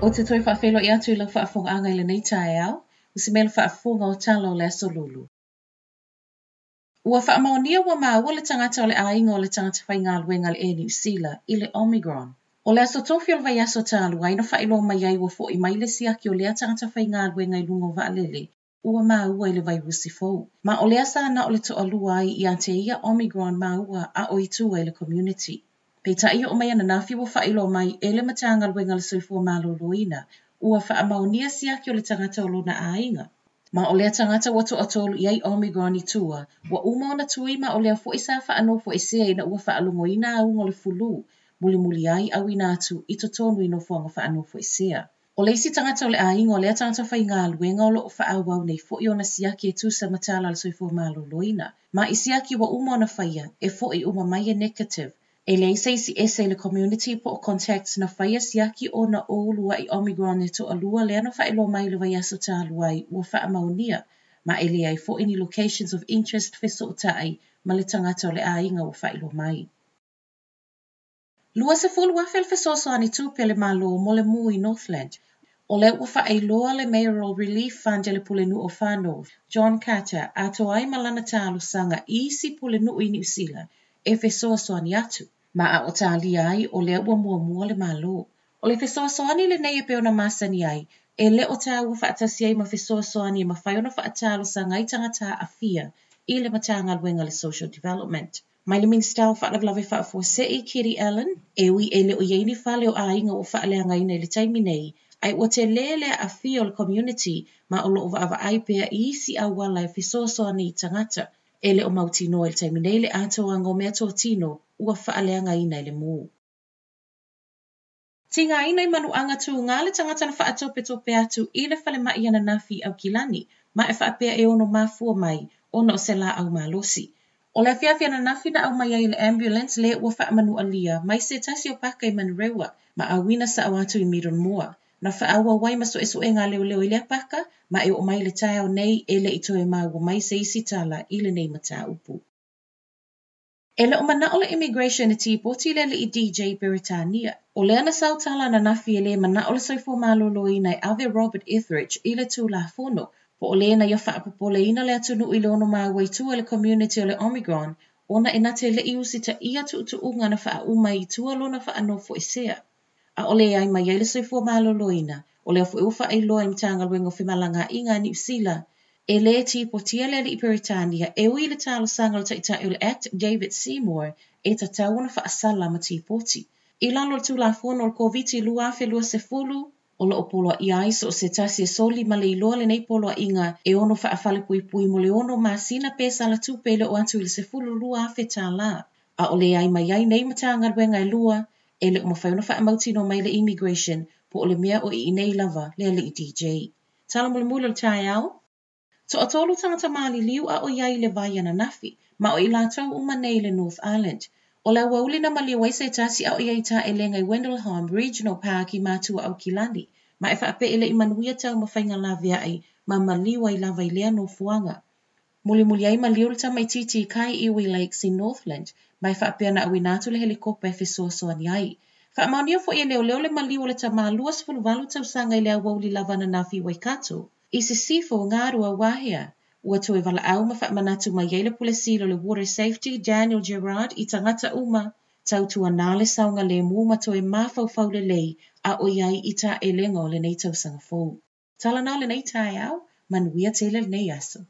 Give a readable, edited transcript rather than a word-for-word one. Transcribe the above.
O te toi whaafelo I atu I lau whaafonga anga I le nei tae au, usi mele whaafonga o talo o le aso lulu. Ua whaamaonia ua maa le tangata o le ainga o le tangata whainga luenga le New Zealand I le Omicron. O le aso tofi o le vai aso talu, aina whaelo mai ai ua fo I mai le siaki o lea tangata whainga luenga I lungo vaalele, ua maa ua I le vai wusi fau. Ma o lea sana o le toa lua ai I ante ia Omicron maa ua a o itua I le community. Pei ta ia o mai ana nafi ua whaelo mai ele matanga luenga le soifua maloloina, ua whaamaunia siaki o le tangata o lona ainga. Ma o lea tangata ua toa tolu iai Omicron itua, ua uma ona tui ma o lea fo isa whaano fo isea ina ua whaalungo ina au ngole fulu, muli ai au ina atu I to tonu ino whanga whaano fo isea. O le isi tangata o le ainga o lea tangata whai ngā luenga o lo o whaau nei fo I ona siaki e tusa matala le soifua maloloina. Ma I siaki ua uma ona whaia, e fo I uma mai e negative. E le isi ese le community po o contacts na whaia siaki o na oulua I Omicron e to alua lea na whaelo mai le vai aso tāluai ua whaamaunia, ma e le ai fo ini locations of interest feso o tai ma le tangata o le ainga ua whaelo mai. Lua se fulu wafel fesoso ani tupe le malo mo le mu I Northland. O le ua whaeloa le Mayoral Relief Fund le pulenu o whānau, John Carter, a to ai malana tālu sanga isi pulenu I New Zealand, e fesoso ani atu. Ma a o tālia ai o le ua mua le malo. O le fesoso ani le nei e pe ona masani ai, e le o tā ua whaatasi ai ma fesoso ani e ma whai ona whaatalo sanga I tangata a fia, I le matanga luenga le social development. Mai le minister o whaalawlawe whaafosei Kiri Allen, e ui e le o ieini whale o ainga o whaalea ina le taimi nei, ai ua te lele a fia o le community ma o loo wa ai pea I isi a wala e fisoso ani I tangata, e le o mautino e le taimi nei le ato anga o mea tō tino ua whaalea ina le mū. Tinga ina I manu anga tu ngā le tangata na whaatope atu I le whale mai ana nafi au kilani, ma e whaapea e ono mafua mai, ono o se la au malosi. O le fiafia na nafi na au mai ai le ambulance le ua whaamanu alia, mai se tasi o paka I Manurewa, ma awina sa awatu I Miron Moa. Na whaawa wai maso e ngā leo I lea paka, ma e o mai le tae au nei e le ito e maa mai se isi tala I le nei mata upu. E le o mana o le immigration e tipoti le I DJ Britannia. O le ana sautala na nafi e le mana o le soifo malolo I nai Ave Robert Etheridge I le tū la fono, po o le na ia whaapopole ina le atunu I le ono maa waitua le community o le Omicron, ona e nate le I usita ia tu unga na wha uma I tua lona wha anofo isea. A o le ai mai le soifo malolo ina, o le afu ufa ai loa I mtanga luengo whimalanga I ngā New Zealand, e le tipotia le I Britannia e ui le talo sanga o taita o le Act David Seymour e ta tauna wha asala ma tipoti. I lalo tu la fono o COVID lua fe lua se fulu, o lo opolo I aiso o se tasi e soli ma le iloa le nei polo inga e ono wha afale pui mo le ono ma sina pesa la tupe le o atu I le se fulu lua fe ta la. A o le ai mai ai nei matanga luenga e lua, e le umawhaiona wha amautino mai le immigration po o le mea o I nei lava le I DJ. Tala mo le mula le tae au? So o tolu tangata mali liu a o iai le vai ana nafi, ma o I lātou uma nei le North Island. O la wauli na mali waise tasi a o iai ta e lenga I Wendelholme Regional Park I mātua au Kilani, ma e whaape ele I manuia tau ma whainga lavia ai, ma maliwa I lava I lea no fuanga. Muli ai maliu le tamai titi I kai Iwi Lakes in Northland, ma e whaape ana awi nātu le helikopa e fisoso ani ai. Whaamaunia fo I leo le maliu le tama luas fuluwalu tau sanga I lea wauli lava na nafi Waikato. I se sifo ngārua wahea, ua toe wala au ma whaamanatu mai le pule silo le Water Safety Daniel Gerard I tangata uma, tau tua nāle saunga le mū ma toe mawhau le lei a o iai I ta e lengo le nei tau sanga fōu. Tala nā le nei tae au, manuia tele le nei aso.